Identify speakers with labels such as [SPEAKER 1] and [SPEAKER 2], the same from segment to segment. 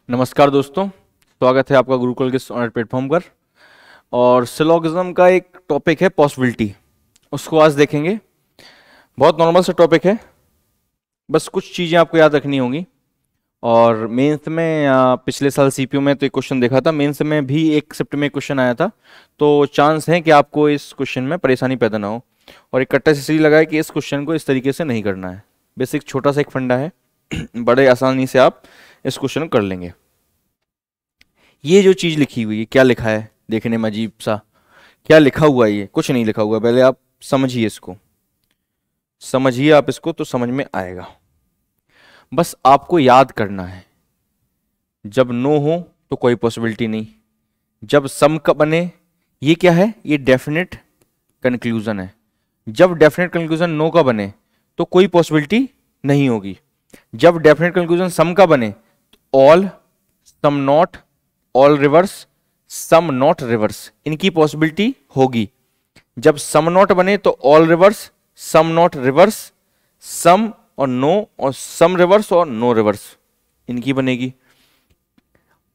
[SPEAKER 1] नमस्कार दोस्तों, स्वागत है आपका गुरुकुल के ऑनलाइन प्लेटफॉर्म पर। और सिलोगिज्म का एक टॉपिक है पॉसिबिलिटी, उसको आज देखेंगे। बहुत नॉर्मल सा टॉपिक है, बस कुछ चीज़ें आपको याद रखनी होंगी। और मेंस में पिछले साल सीपीयू में तो एक क्वेश्चन देखा था, मेंस में भी एक शिफ्ट में क्वेश्चन आया था। तो चांस है कि आपको इस क्वेश्चन में परेशानी पैदा ना हो। और एक कट्टा इसलिए लगा है कि इस क्वेश्चन को इस तरीके से नहीं करना है। बेसिक छोटा सा एक फंडा है बड़े आसानी से आप इस क्वेश्चन को कर लेंगे। ये जो चीज लिखी हुई है, क्या लिखा है देखने में अजीब सा, क्या लिखा हुआ है? ये कुछ नहीं लिखा हुआ है, पहले आप समझिए इसको, समझिए आप इसको तो समझ में आएगा। बस आपको याद करना है, जब नो हो तो कोई पॉसिबिलिटी नहीं, जब सम का बने, ये क्या है, ये डेफिनेट कंक्लूजन है। जब डेफिनेट कंक्लूजन नो का बने तो कोई पॉसिबिलिटी नहीं होगी। जब डेफिनेट कंक्लूजन सम का बने तो all, some not, all reverse, some not reverse, इनकी पॉसिबिलिटी होगी। जब सम नॉट बने तो all reverse, some not reverse, some और नो, और सम रिवर्स और नो रिवर्स, इनकी बनेगी।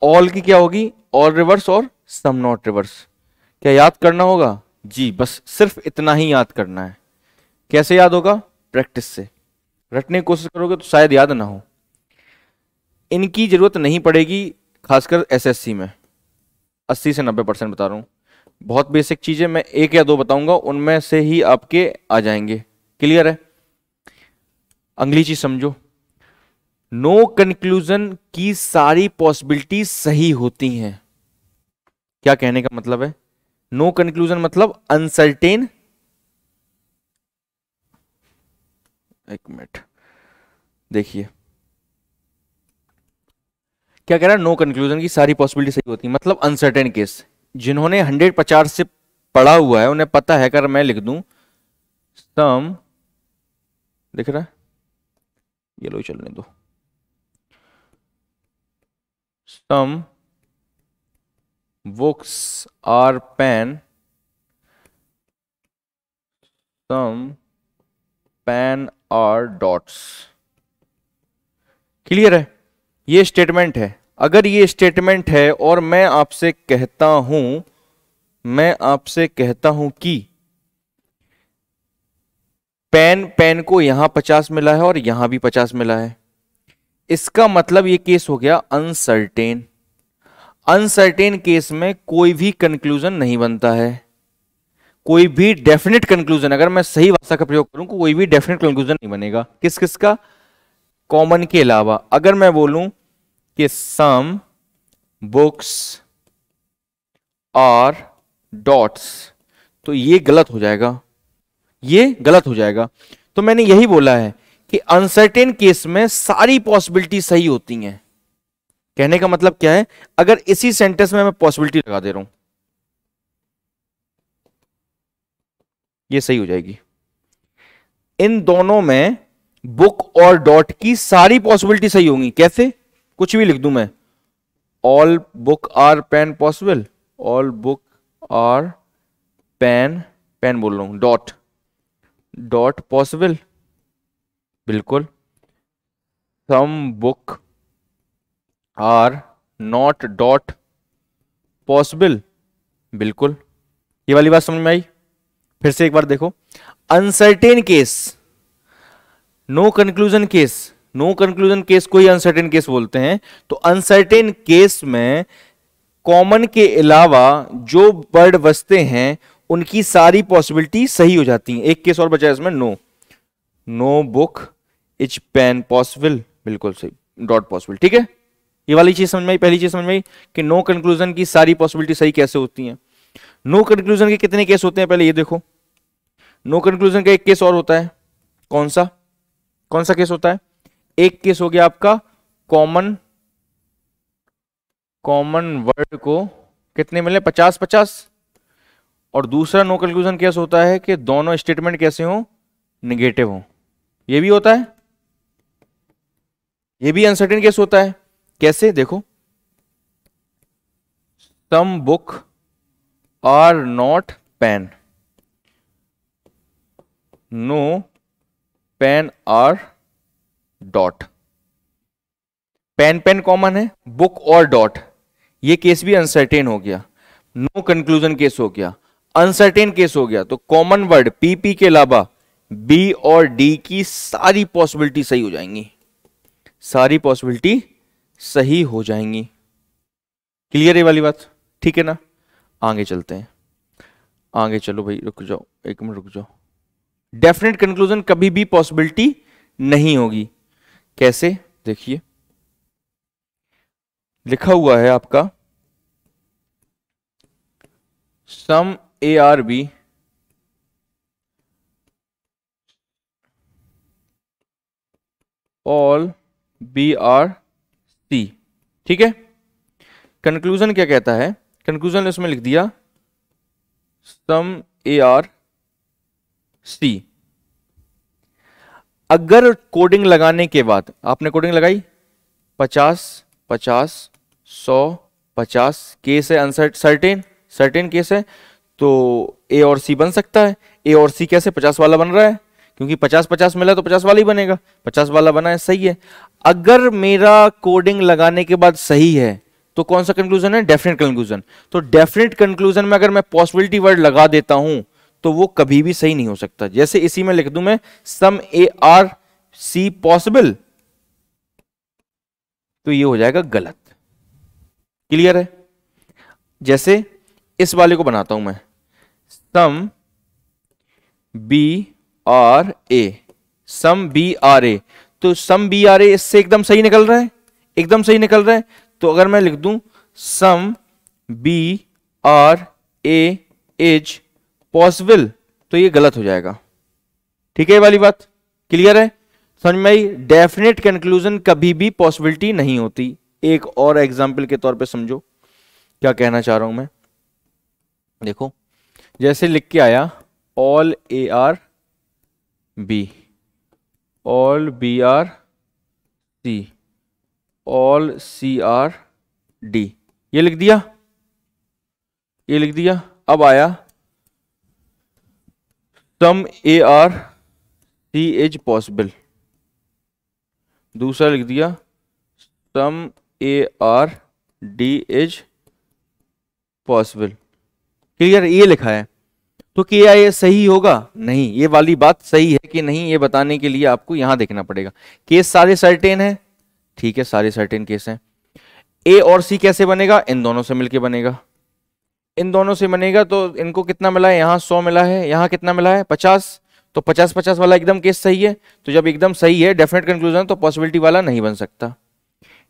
[SPEAKER 1] ऑल की क्या होगी, ऑल रिवर्स और सम नॉट रिवर्स। क्या याद करना होगा? जी, बस सिर्फ इतना ही याद करना है। कैसे याद होगा? प्रैक्टिस से। रटने की कोशिश करोगे तो शायद याद ना हो। इनकी जरूरत नहीं पड़ेगी, खासकर एसएससी में। 80 से 90% बता रहा हूं। बहुत बेसिक चीजें मैं एक या दो बताऊंगा, उनमें से ही आपके आ जाएंगे। क्लियर है? अगली चीज समझो, नो कंक्लूजन की सारी पॉसिबिलिटी सही होती हैं। क्या कहने का मतलब है? नो कंक्लूजन मतलब अनसर्टेन। एक मिनट देखिए, क्या कह रहा है? नो कंक्लूजन की सारी पॉसिबिलिटी सही होती है मतलब अनसर्टेन केस। जिन्होंने 150 से पढ़ा हुआ है उन्हें पता है, अगर मैं लिख दूं सम, दिख रहा है, ये लो चलने दो, some books are pen, some pen are dots. Clear है? ये स्टेटमेंट है। अगर ये स्टेटमेंट है और मैं आपसे कहता हूं कि पेन पेन को यहां 50 मिला है और यहां भी 50 मिला है, इसका मतलब ये केस हो गया अनसर्टेन। अनसर्टेन केस में कोई भी कंक्लूजन नहीं बनता है, कोई भी डेफिनेट कंक्लूजन, अगर मैं सही भाषा का प्रयोग करूं, कोई भी डेफिनेट कंक्लूजन नहीं बनेगा। किस किस का? कॉमन के अलावा। अगर मैं बोलूं कि सम बुक्स आर डॉट्स, तो ये गलत हो जाएगा, ये गलत हो जाएगा। तो मैंने यही बोला है कि अनसर्टेन केस में सारी पॉसिबिलिटी सही होती हैं। कहने का मतलब क्या है? अगर इसी सेंटेंस में मैं पॉसिबिलिटी लगा दे रहा हूं, ये सही हो जाएगी। इन दोनों में बुक और डॉट की सारी पॉसिबिलिटी सही होंगी। कैसे? कुछ भी लिख दूं मैं, all book are pen possible, all book are pen, pen बोल रहा हूं, डॉट, डॉट पॉसिबल, बिल्कुल। Some book are not dot possible, बिल्कुल। ये वाली बात समझ में आई? फिर से एक बार देखो, uncertain case, no conclusion case, no conclusion case को ही अनसर्टेन केस बोलते हैं। तो अनसर्टेन केस में कॉमन के अलावा जो वर्ड बचते हैं उनकी सारी पॉसिबिलिटी सही हो जाती हैं। एक केस और बचा है इसमें, no, no book is pen possible, बिल्कुल सही, डॉट पॉसिबल। ठीक है, ये वाली चीज समझ में आई? पहली चीज समझ में आई कि नो कंक्लूजन की सारी पॉसिबिलिटी सही कैसे होती हैं। नो कंक्लूजन के कितने केस होते हैं पहले ये देखो। नो कंक्लूजन का एक केस और होता है, कौन सा? कौन सा केस होता है? एक केस हो गया आपका कॉमन, कॉमन वर्ड को कितने मिले, 50-50। और दूसरा नो कंक्लूजन केस होता है कि दोनों स्टेटमेंट कैसे हो, निगेटिव हो। ये भी होता है, ये भी अनसर्टेन केस होता है। कैसे? देखो, some book are not pen, no pen are dot. Pen pen common है, बुक और डॉट, ये केस भी अनसर्टेन हो गया, नो कंक्लूजन केस हो गया, अनसर्टेन केस हो गया। तो कॉमन वर्ड पीपी के अलावा बी और डी की सारी पॉसिबिलिटी सही हो जाएंगी, सारी पॉसिबिलिटी सही हो जाएंगी। क्लियर है वाली बात? ठीक है ना? आगे चलते हैं, आगे चलो भाई, रुक जाओ एक मिनट रुक जाओ। डेफिनेट कंक्लूजन कभी भी पॉसिबिलिटी नहीं होगी। कैसे? देखिए लिखा हुआ है आपका some A are B all B are C, ठीक है। कंक्लूजन क्या कहता है? कंक्लूजन इसमें लिख दिया सम ए आर सी। अगर कोडिंग लगाने के बाद, आपने कोडिंग लगाई 50 50 100 50, केस है अनसर्टेन, सर्टेन केस है, तो ए और सी बन सकता है। ए और सी कैसे? 50 वाला बन रहा है, क्योंकि 50 50 मिला तो 50 वाला ही बनेगा, 50 वाला बना है, सही है। अगर मेरा कोडिंग लगाने के बाद सही है तो कौन सा कंक्लूजन है? Definite conclusion. तो डेफिनेट कंक्लूजन में अगर मैं पॉसिबिलिटी वर्ड लगा देता हूं तो वो कभी भी सही नहीं हो सकता। जैसे इसी में लिख दूं मैं सम ए आर सी पॉसिबल, तो ये हो जाएगा गलत। क्लियर है? जैसे इस वाले को बनाता हूं मैं, some B are A, some B are A, तो सम बी आर ए इससे एकदम सही निकल रहा है, एकदम सही निकल रहा है। तो अगर मैं लिख दूं some B are A is possible, तो ये गलत हो जाएगा। ठीक है ये वाली बात? क्लियर है? समझ में आई? डेफिनेट कंक्लूजन कभी भी पॉसिबिलिटी नहीं होती। एक और एग्जांपल के तौर पे समझो क्या कहना चाह रहा हूं मैं। देखो जैसे लिख के आया all A are B, all B are C, all C are D, ये लिख दिया, ये लिख दिया। अब आया some A are C is possible, दूसरा लिख दिया some A are D is possible. Clear? ये लिखा है, तो क्या ये सही होगा? नहीं। ये वाली बात सही है कि नहीं, ये बताने के लिए आपको यहां देखना पड़ेगा। केस सारे सर्टेन है, ठीक है, सारे सर्टेन केस हैं। ए और सी कैसे बनेगा? इन दोनों से मिलके बनेगा, इन दोनों से बनेगा। तो इनको कितना मिला है? यहां 100 मिला है, यहां कितना मिला है? 50। तो 50 50 वाला एकदम केस सही है। तो जब एकदम सही है डेफिनेट कंक्लूजन, तो पॉसिबिलिटी वाला नहीं बन सकता।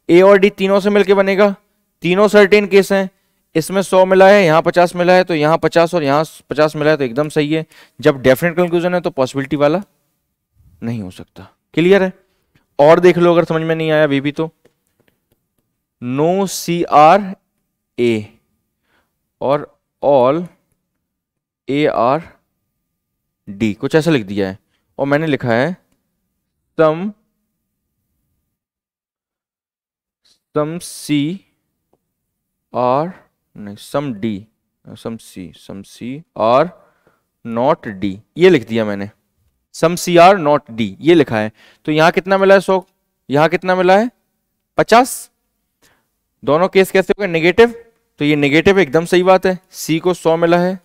[SPEAKER 1] ए और डी तीनों से मिलके बनेगा, तीनों सर्टेन केस हैं। इसमें 100 मिला है, यहां 50 मिला है, तो यहां 50 और यहां 50 मिला है, तो एकदम सही है। जब डेफिनेट कंक्लूजन है तो पॉसिबिलिटी वाला नहीं हो सकता। क्लियर है? और देख लो अगर समझ में नहीं आया अभी भी तो, नो सी आर ए और ऑल ए आर डी, कुछ ऐसा लिख दिया है। और मैंने लिखा है सम सी आर, नहीं some D, some C are not D, ये लिख दिया मैंने। Some C are not D ये लिखा है। तो यहां कितना मिला है? 100, यहां कितना मिला है? 50। दोनों केस कैसे हो गए? नेगेटिव। तो ये नेगेटिव एकदम सही बात है। सी को 100 मिला है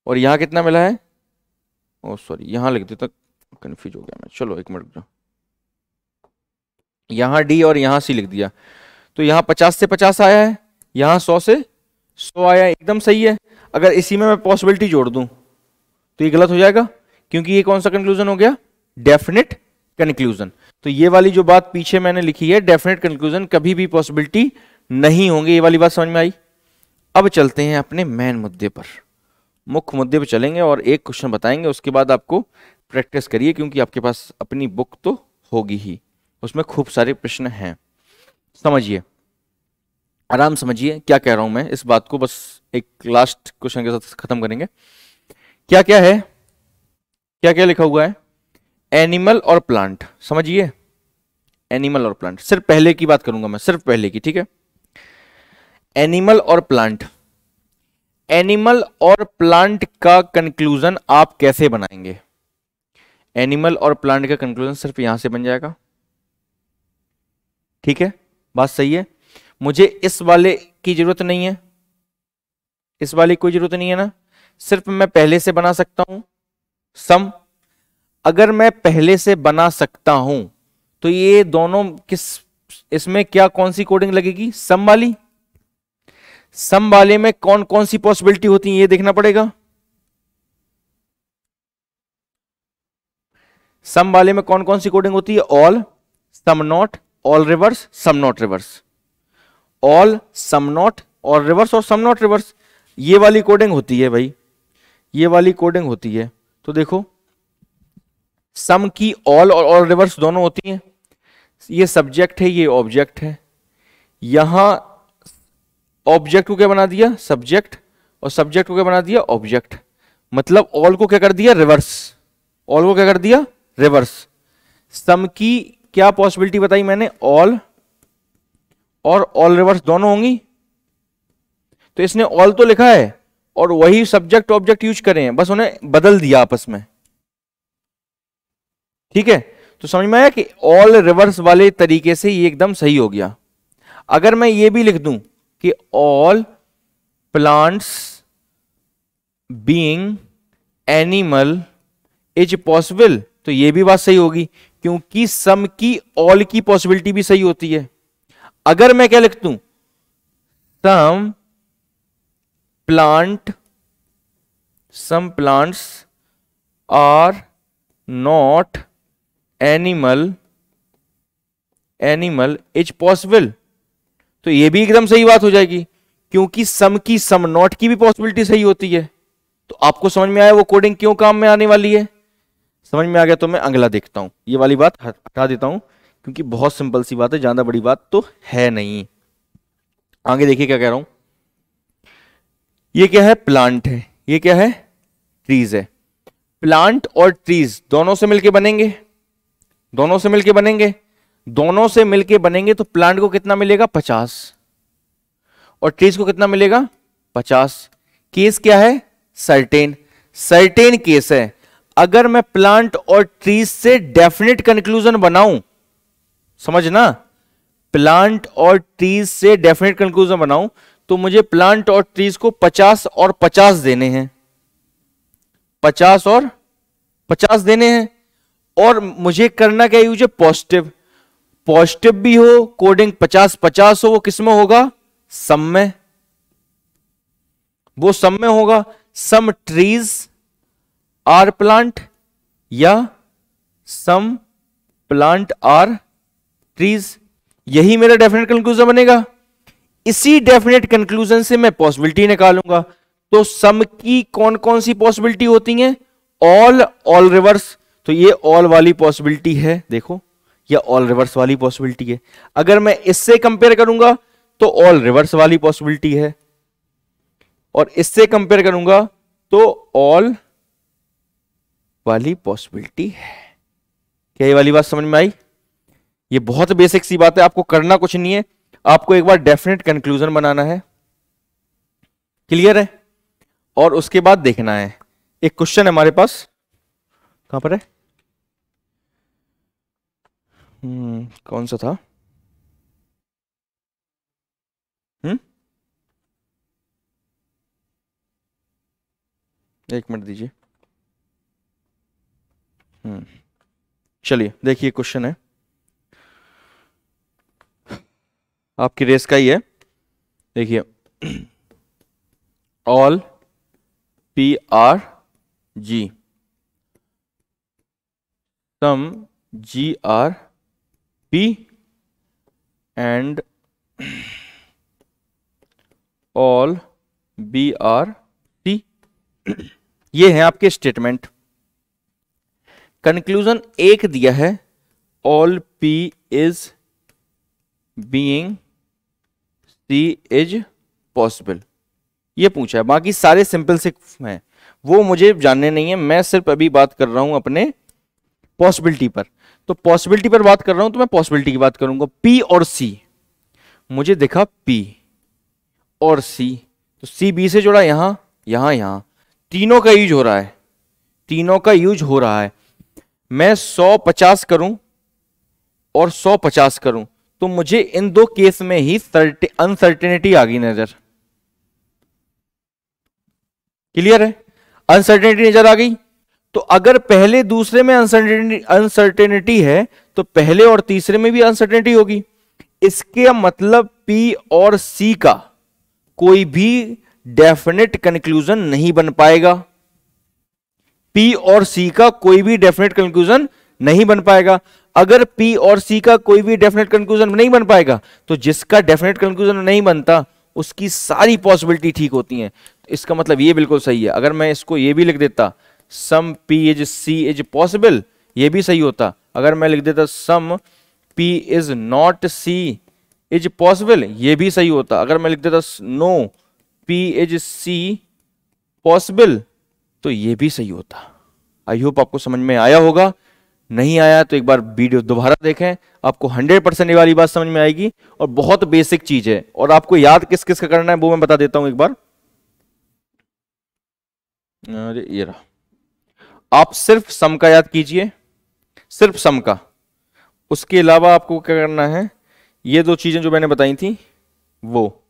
[SPEAKER 1] और यहां कितना मिला है? ओ सॉरी, यहां लिख देता, कंफ्यूज हो गया मैं। चलो एक मिनट, यहां डी और यहां सी लिख दिया। तो यहां 50 से 50 आया है, यहां 100 से 100 आया है, एकदम सही है। अगर इसी में मैं पॉसिबिलिटी जोड़ दूं तो ये गलत हो जाएगा, क्योंकि ये कौन सा कंक्लूजन हो गया? Definite conclusion. तो ये वाली जो बात पीछे मैंने लिखी है, डेफिनेट कंक्लूजन कभी भी पॉसिबिलिटी नहीं होंगे। ये वाली बात समझ में आई? अब चलते हैं अपने मेन मुद्दे पर, मुख्य मुद्दे पर चलेंगे और एक क्वेश्चन बताएंगे। उसके बाद आपको प्रैक्टिस करिए, क्योंकि आपके पास अपनी बुक तो होगी ही, उसमें खूब सारे प्रश्न हैं। समझिए, आराम समझिए क्या कह रहा हूं मैं। इस बात को बस एक लास्ट क्वेश्चन के साथ खत्म करेंगे। क्या क्या है, क्या क्या लिखा हुआ है? एनिमल और प्लांट, समझिए। एनिमल और प्लांट, सिर्फ पहले की बात करूंगा मैं, सिर्फ पहले की, ठीक है। एनिमल और प्लांट, एनिमल और प्लांट का कंक्लूजन आप कैसे बनाएंगे? एनिमल और प्लांट का कंक्लूजन सिर्फ यहां से बन जाएगा, ठीक है, बात सही है। मुझे इस वाले की जरूरत नहीं है, इस वाले की कोई जरूरत नहीं है ना, सिर्फ मैं पहले से बना सकता हूं सम। अगर मैं पहले से बना सकता हूं तो ये दोनों किस, इसमें क्या कौन सी कोडिंग लगेगी, सम वाली। सम वाले में कौन कौन सी पॉसिबिलिटी होती है ये देखना पड़ेगा। सम वाले में कौन कौन सी कोडिंग होती है, all, some not, all reverse, some not reverse. All, some not, और रिवर्स और सम नॉट रिवर्स, ये वाली कोडिंग होती है भाई, ये वाली कोडिंग होती है। तो देखो सम की ऑल और ऑल रिवर्स दोनों होती हैं। ये सब्जेक्ट है, ये ऑब्जेक्ट है। यहां ऑब्जेक्ट को क्या बना दिया, सब्जेक्ट, और सब्जेक्ट को क्या बना दिया, ऑब्जेक्ट। मतलब ऑल को क्या कर दिया, रिवर्स, ऑल को क्या कर दिया, रिवर्स। सम की क्या पॉसिबिलिटी बताई मैंने, ऑल और ऑल रिवर्स दोनों होंगी। तो इसने ऑल तो लिखा है और वही सब्जेक्ट ऑब्जेक्ट यूज करे हैं, बस उन्हें बदल दिया आपस में, ठीक है। तो समझ में आया कि ऑल रिवर्स वाले तरीके से ये एकदम सही हो गया। अगर मैं ये भी लिख दूं कि all plants being animal is possible, तो ये भी बात सही होगी, क्योंकि सम की ऑल की पॉसिबिलिटी भी सही होती है। अगर मैं क्या लिख दूं, some plants are not animal is possible, तो ये भी एकदम सही बात हो जाएगी, क्योंकि सम की सम नॉट की भी पॉसिबिलिटी सही होती है। तो आपको समझ में आया वो कोडिंग क्यों काम में आने वाली है, समझ में आ गया। तो मैं अगला देखता हूं, ये वाली बात हटा देता हूं क्योंकि बहुत सिंपल सी बात है, ज्यादा बड़ी बात तो है नहीं। आगे देखिए क्या कह रहा हूं, ये क्या है, प्लांट है, ये क्या है, ट्रीज है। प्लांट और ट्रीज दोनों से मिलके बनेंगे, दोनों से मिलके बनेंगे, दोनों से मिलके बनेंगे तो प्लांट को कितना मिलेगा, 50, और ट्रीज को कितना मिलेगा, 50। केस क्या है, सर्टेन, सर्टेन केस है। अगर मैं प्लांट और ट्रीज से डेफिनेट कंक्लूजन बनाऊं, समझना, प्लांट और ट्रीज से डेफिनेट कंक्लूजन बनाऊं तो मुझे प्लांट और ट्रीज को 50 और 50 देने हैं, 50 और 50 देने हैं। और मुझे करना क्या यूज है, पॉजिटिव, पॉजिटिव भी हो, कोडिंग 50-50 हो, वो किस में होगा, सम में, वो सम में होगा। सम ट्रीज आर प्लांट या सम प्लांट आर ट्रीज, यही मेरा डेफिनेट कंक्लूजन बनेगा। इसी डेफिनेट कंक्लूजन से मैं पॉसिबिलिटी निकालूंगा। तो सम की कौन कौन सी पॉसिबिलिटी होती हैं, ऑल, ऑल रिवर्स, तो ये ऑल वाली पॉसिबिलिटी है, देखो ये ऑल रिवर्स वाली पॉसिबिलिटी है। अगर मैं इससे कंपेयर करूंगा तो ऑल रिवर्स वाली पॉसिबिलिटी है, और इससे कंपेयर करूंगा तो ऑल वाली पॉसिबिलिटी है। क्या ये वाली बात समझ में आई? ये बहुत बेसिक सी बात है, आपको करना कुछ नहीं है, आपको एक बार डेफिनेट कंक्लूजन बनाना है, क्लियर है, और उसके बाद देखना है। एक क्वेश्चन है हमारे पास, कहां पर है, कौन सा था, एक मिनट दीजिए। चलिए देखिए क्वेश्चन है, आपकी रेस का ही है, देखिए, all P are G, some G are P and all B are C, ये है आपके स्टेटमेंट। कंक्लूजन एक दिया है, all P is being C is possible, ये पूछा है। बाकी सारे सिंपल से हैं, वो मुझे जानने नहीं है, मैं सिर्फ अभी बात कर रहा हूं अपने पॉसिबिलिटी पर। तो पॉसिबिलिटी पर बात कर रहा हूं तो मैं पॉसिबिलिटी की बात करूंगा। पी और सी, मुझे दिखा पी और सी, तो सी बी से जुड़ा, यहां यहां यहां, तीनों का यूज हो रहा है, तीनों का यूज हो रहा है। मैं 100-50 करूं और 100-50 करूं तो मुझे इन दो केस में ही अनसर्टेनिटी आ गई नजर। क्लियर है? अनसर्टेनिटी नजर आ गई। तो अगर पहले दूसरे में अनसर्टेनिटी है तो पहले और तीसरे में भी अनसर्टेनिटी होगी। इसके मतलब P और C का कोई भी डेफिनेट कंक्लूजन नहीं बन पाएगा। P और C का कोई भी डेफिनेट कंक्लूजन नहीं बन पाएगा। अगर P और C का कोई भी डेफिनेट कंक्लूजन नहीं बन पाएगा तो जिसका डेफिनेट कंक्लूजन नहीं बनता उसकी सारी पॉसिबिलिटी ठीक होती हैं। तो इसका मतलब ये बिल्कुल सही है। अगर मैं इसको ये भी लिख देता some P is C is possible, ये भी सही होता। अगर मैं लिख देता some P is not C is possible, ये भी सही होता। अगर मैं लिख देता no P is C possible, तो ये भी सही होता। आई होप आपको समझ में आया होगा। नहीं आया तो एक बार वीडियो दोबारा देखें, आपको 100% ये वाली बात समझ में आएगी। और बहुत बेसिक चीज है, और आपको याद किस किस का करना है वो मैं बता देता हूं एक बार। अरे ये रहा, आप सिर्फ सम का याद कीजिए, सिर्फ सम का। उसके अलावा आपको क्या करना है, ये दो चीजें जो मैंने बताई थी वो,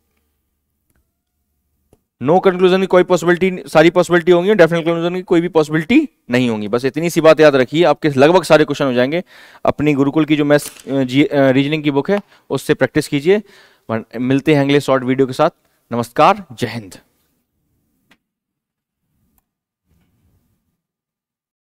[SPEAKER 1] नो कंक्लूजन की कोई पॉसिबिलिटी, सारी पॉसिबिलिटी होंगी, डेफिनेट कंक्लूजन की कोई भी पॉसिबिलिटी नहीं होंगी। बस इतनी सी बात याद रखिए, आपके लगभग सारे क्वेश्चन हो जाएंगे। अपनी गुरुकुल की जो मैथ्स रीजनिंग की बुक है उससे प्रैक्टिस कीजिए। मिलते हैं अगले शॉर्ट वीडियो के साथ। नमस्कार, जय हिंद।